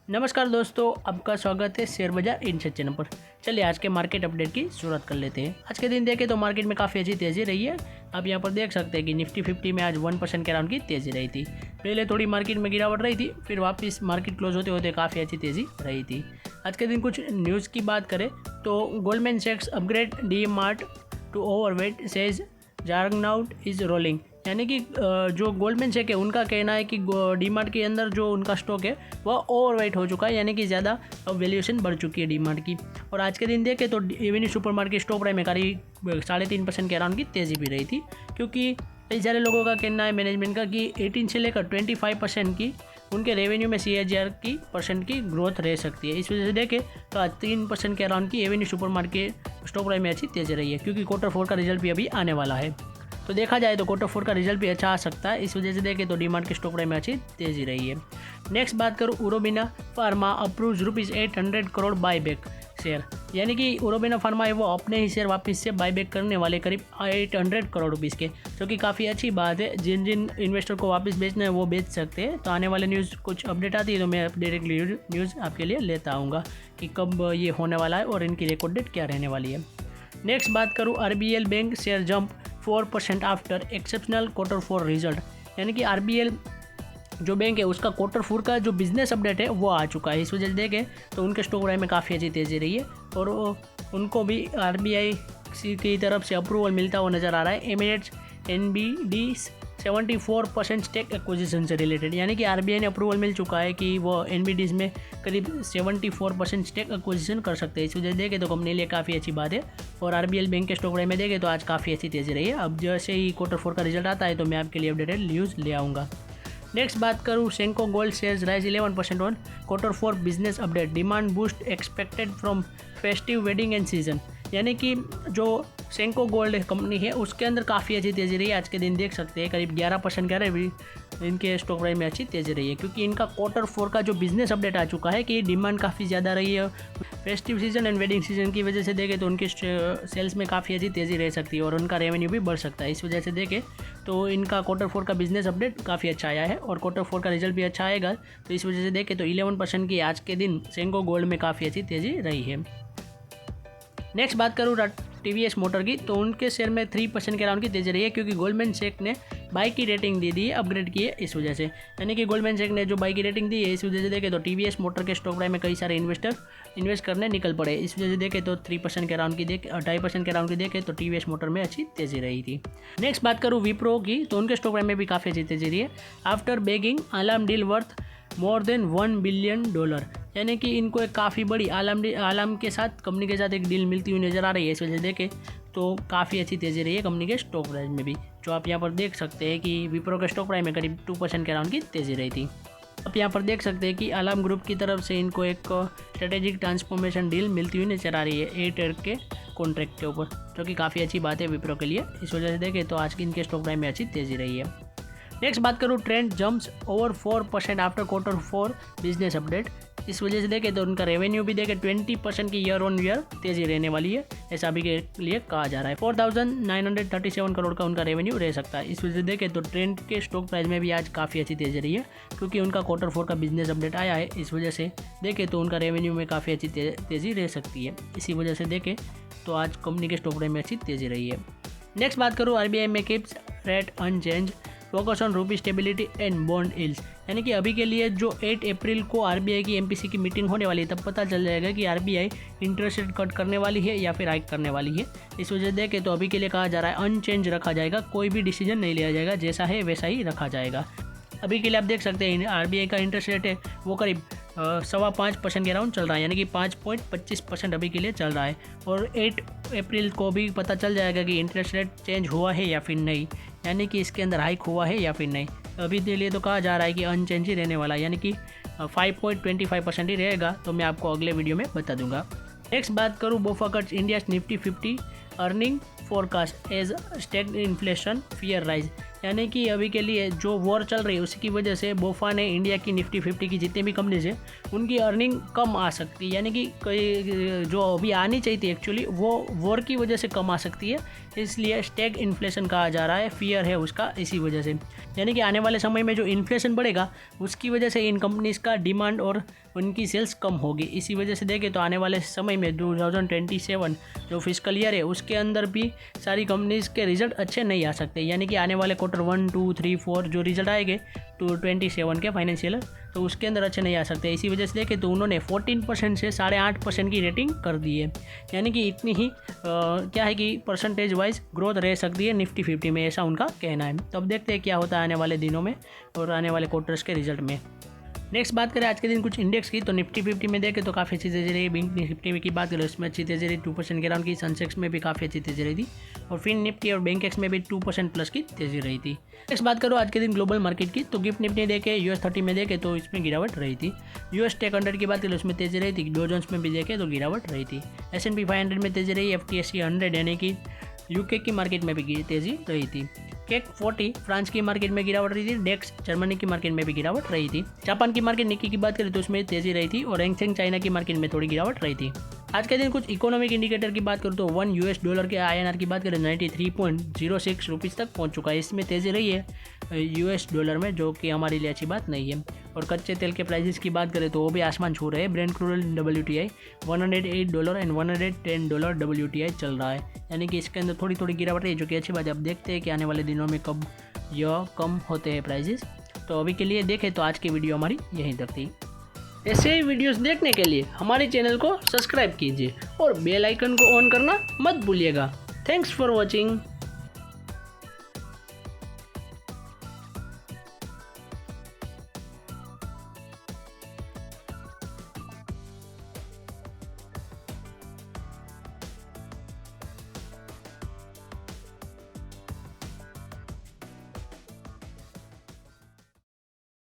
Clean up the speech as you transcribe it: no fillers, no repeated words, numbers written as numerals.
नमस्कार दोस्तों, आपका स्वागत है शेयर बाजार इनसाइट चैनल पर। चलिए आज के मार्केट अपडेट की शुरुआत कर लेते हैं। आज के दिन देखें तो मार्केट में काफ़ी अच्छी तेज़ी रही है। आप यहां पर देख सकते हैं कि निफ्टी 50 में आज 1% के अराउंड की तेज़ी रही थी। पहले थोड़ी मार्केट में गिरावट रही थी, फिर वापस मार्केट क्लोज होते होते काफ़ी अच्छी तेज़ी रही थी। आज के दिन कुछ न्यूज़ की बात करें तो गोल्डमैन सैक्स upgrade DMart to overweight says जारगनाउट इज़ रोलिंग, यानी कि जो गोल्डमैन सैक्स है उनका कहना है कि डीमार्ट के अंदर जो उनका स्टॉक है वह ओवरवेट हो चुका है, यानी कि ज़्यादा वैल्यूएशन बढ़ चुकी है डीमार्ट की। और आज के दिन देखें तो एवेन्यू सुपरमार्केट स्टॉक प्राइस में करीब 3.5% के अराउंड की तेज़ी भी रही थी, क्योंकि कई सारे लोगों का कहना है मैनेजमेंट का कि 18 से लेकर 25% की उनके रेवेन्यू में CAGR की परसेंट की ग्रोथ रह सकती है। इस वजह से देखें तो आज 3% के अराउंड की एवेन्यू सुपरमार्केट स्टॉक प्राइस में अच्छी तेज़ी रही है, क्योंकि Q4 का रिजल्ट भी अभी आने वाला है। तो देखा जाए तो Q4 का रिजल्ट भी अच्छा आ सकता है। इस वजह से देखें तो डीमार्ट के स्टॉक प्राइस में अच्छी तेज़ी रही है। नेक्स्ट बात करूँ Aurobindo pharma approves ₹800 crore buyback share, यानी कि उरोबिना फार्मा है वो अपने ही शेयर वापस से बाईबैक करने वाले करीब 800 करोड़ रुपीज़ के, जो कि काफ़ी अच्छी बात है। जिन जिन इन्वेस्टर को वापस बेचना है वो बेच सकते हैं। तो आने वाले न्यूज़ कुछ अपडेट आती है तो मैं डायरेक्टली न्यूज़ आपके लिए लेता आऊँगा कि कब ये होने वाला है और इनकी रिकॉर्ड डेट क्या रहने वाली है। नेक्स्ट बात करूँ RBL bank share jump 4% after exceptional Q4 result, यानी कि RBL जो बैंक है उसका Q4 का जो बिजनेस अपडेट है वो आ चुका है। इस वजह से देखें तो उनके स्टॉक प्राइस में काफ़ी अच्छी तेज़ी रही है और उनको भी RBI की तरफ से अप्रूवल मिलता हुआ नज़र आ रहा है। एमिरेट्स NBD 74% स्टेक एक्विजिशन से रिलेटेड, यानी कि RBI ने अप्रूवल मिल चुका है कि वो NBDs में करीब 74% स्टेक एक्विजिशन कर सकते हैं। इस वजह से देखें तो कंपनी लिए काफ़ी अच्छी बात है। और RBL बैंक के स्टॉक प्राइस में देखें तो आज काफ़ी अच्छी तेज़ी रही है। अब जैसे ही Q4 का रिजल्ट आता है तो मैं आपके लिए अपडेटेड न्यूज़ ले आऊँगा। नेक्स्ट बात करूँ Senco gold shares rise 11% on Q4 business update, demand boost expected from festive wedding and season, यानी कि जो सेंको गोल्ड कंपनी है उसके अंदर काफ़ी अच्छी तेज़ी रही है। आज के दिन देख सकते हैं करीब 11% का इनके स्टॉक प्राइस में अच्छी तेज़ी रही है, क्योंकि इनका Q4 का जो बिजनेस अपडेट आ चुका है कि डिमांड काफ़ी ज़्यादा रही है। Festive season and wedding season की वजह से देखें तो उनके सेल्स में काफ़ी अच्छी तेज़ी रह सकती है और उनका रेवेन्यू भी बढ़ सकता है। इस वजह से देखें तो इनका Q4 का बिजनेस अपडेट काफ़ी अच्छा आया है और Q4 का रिजल्ट भी अच्छा आएगा। तो इस वजह से देखें तो 11% की आज के दिन सेंको गोल्ड में काफ़ी अच्छी तेज़ी रही है। नेक्स्ट बात करूँ TVS मोटर की, तो उनके शेयर में 3% के अराउंड की तेज़ी रही है, क्योंकि गोल्डमैन सैक्स ने बाई की रेटिंग दे दी है, अपग्रेड की है इस वजह से, यानी कि गोल्डमैन सैक्स ने जो बाई की रेटिंग दी है इस वजह से देखें तो TVS मोटर के स्टॉक प्राइस में कई सारे इन्वेस्टर इन्वेस्ट करने निकल पड़े। इस वजह से देखें तो 3% के अराउंड की 2.5% के अराउंड की देखें तो TVS मोटर में अच्छी तेज़ी रही थी। नेक्स्ट बात करूँ विप्रो की, तो उनके स्टॉक प्राइस में भी काफ़ी अच्छी तेज़ी रही है after begging alarm deal worth more than $1 billion, यानी कि इनको एक काफ़ी बड़ी आलम के साथ कंपनी के साथ एक डील मिलती हुई नज़र आ रही है। इस वजह से देखें तो काफ़ी अच्छी तेज़ी रही है कंपनी के स्टॉक प्राइस में भी, जो आप यहाँ पर देख सकते हैं कि विप्रो के स्टॉक प्राइस में करीब 2% के अराउंड की तेज़ी रही थी। आप यहाँ पर देख सकते हैं कि अलार्म ग्रुप की तरफ से इनको एक स्ट्रेटेजिक ट्रांसफॉर्मेशन डील मिलती हुई नजर आ रही है 8 ईयर के कॉन्ट्रैक्ट के ऊपर, जो कि काफ़ी अच्छी बात है विप्रो के लिए। इस वजह से देखें तो आज की इनके स्टॉक प्राइस में अच्छी तेज़ी रही है। नेक्स्ट बात करूँ Trent jumps over 4% after Q4 business update, इस वजह से देखें तो उनका रेवेन्यू भी देखें 20% की ईयर ऑन ईयर तेज़ी रहने वाली है, ऐसा अभी के लिए कहा जा रहा है। 4,937 करोड़ का उनका रेवेन्यू रह सकता है। इस वजह से देखें तो ट्रेंड के स्टॉक प्राइस में भी आज काफ़ी अच्छी तेज़ी रही है, क्योंकि उनका Q4 का बिजनेस अपडेट आया है। इस वजह से देखें तो उनका रेवेन्यू में काफ़ी अच्छी तेज़ी रह सकती है। इसी वजह से देखें तो आज कंपनी के स्टॉक प्राइस में अच्छी तेज़ी रही है। नेक्स्ट बात करूँ RBI में keeps rate unchanged, focus on rupee stability and bond yields, यानी कि अभी के लिए जो 8 अप्रैल को RBI की MPC की मीटिंग होने वाली है तब पता चल जाएगा कि RBI इंटरेस्ट रेट कट करने वाली है या फिर हाइक करने वाली है। इस वजह से देखें तो अभी के लिए कहा जा रहा है अनचेंज रखा जाएगा, कोई भी डिसीजन नहीं लिया जाएगा, जैसा है वैसा ही रखा जाएगा। अभी के लिए आप देख सकते हैं RBI का इंटरेस्ट रेट है वो करीब 5.25% के अराउंड चल रहा है, यानी कि 5.25% अभी के लिए चल रहा है। और 8 अप्रैल को भी पता चल जाएगा कि इंटरेस्ट रेट चेंज हुआ है या फिर नहीं, यानी कि इसके अंदर हाइक हुआ है या फिर नहीं। अभी के लिए तो कहा जा रहा है कि अनचेंज ही रहने वाला है, यानी कि 5.25% ही रहेगा। तो मैं आपको अगले वीडियो में बता दूंगा। नेक्स्ट बात करूँ BofA cuts India Nifty 50 earning forecast as stagflation fear rise, यानी कि अभी के लिए जो वॉर चल रही है उसी की वजह से बोफा ने इंडिया की निफ्टी 50 की जितनी भी कंपनीज है उनकी अर्निंग कम आ सकती है, यानी कि कोई जो अभी आनी चाहिए थी एक्चुअली वो वॉर की वजह से कम आ सकती है, इसलिए स्टैग इन्फ्लेशन कहा जा रहा है, फियर है उसका इसी वजह से। यानी कि आने वाले समय में जो इन्फ्लेशन बढ़ेगा उसकी वजह से इन कंपनीज़ का डिमांड और उनकी सेल्स कम होगी। इसी वजह से देखें तो आने वाले समय में 2027 जो फिस्कल ईयर है उसके अंदर भी सारी कंपनीज़ के रिजल्ट अच्छे नहीं आ सकते, यानी कि आने वाले क्वार्टर 1, 2, 3, 4 जो रिजल्ट आएंगे 27 के फाइनेंशियल तो उसके अंदर अच्छे नहीं आ सकते। इसी वजह से देखें तो उन्होंने 14% से 8.5% की रेटिंग कर दी है, यानी कि इतनी ही क्या है कि परसेंटेज वाइज ग्रोथ रह सकती है निफ्टी 50 में, ऐसा उनका कहना है। तो अब देखते हैं क्या होता है आने वाले दिनों में और आने वाले क्वार्टर्स के रिजल्ट में। नेक्स्ट बात करें आज के दिन कुछ इंडेक्स की, तो निफ्टी 50 में देखें तो काफ़ी अच्छी तेजी रही। बैंक निफ्टी की बात करें उसमें अच्छी तेजी रही, 2% के अराउंड की। सेंसेक्स में भी काफ़ी अच्छी तेजी रही थी और फिन निफ्टी और बैंक एक्स में भी 2% प्लस की तेजी रही थी। नेक्स्ट बात करो आज के दिन ग्लोबल मार्केट की, तो गिफ्ट निफ्टी देखे US 30 में देखे तो इसमें गिरावट रही थी। US टेक 100 की बात करें उसमें तेजी रही थी। डो जोन्स में भी देखे तो गिरावट रही थी। S&P 500 में तेजी रही। FTSE 100 यानी कि UK की मार्केट में भी तेजी रही थी। केक 40 फ्रांस की मार्केट में गिरावट रही थी। डेक्स जर्मनी की मार्केट में भी गिरावट रही थी। जापान की मार्केट निक्की की बात करें तो उसमें तेजी रही थी और हैंगसेंग चाइना की मार्केट में थोड़ी गिरावट रही थी। आज के दिन कुछ इकोनॉमिक इंडिकेटर की बात करूँ तो $1 के INR की बात करें 93.06 रुपीज़ तक पहुंच चुका है, इसमें तेज़ी रही है $, में, जो कि हमारे लिए अच्छी बात नहीं है। और कच्चे तेल के प्राइसेस की बात करें तो वो भी आसमान छू रहे हैं। Brent crude WTI $108 and $110 WTI चल रहा है, यानी कि इसके अंदर थोड़ी थोड़ी गिरावट है, जो कि अच्छी बात है। अब देखते हैं कि आने वाले दिनों में कब यह कम होते हैं प्राइजेस। तो अभी के लिए देखें तो आज की वीडियो हमारी यहीं तक थी। ऐसे ही वीडियोस देखने के लिए हमारे चैनल को सब्सक्राइब कीजिए और बेल आइकन को ऑन करना मत भूलिएगा। Thanks for watching.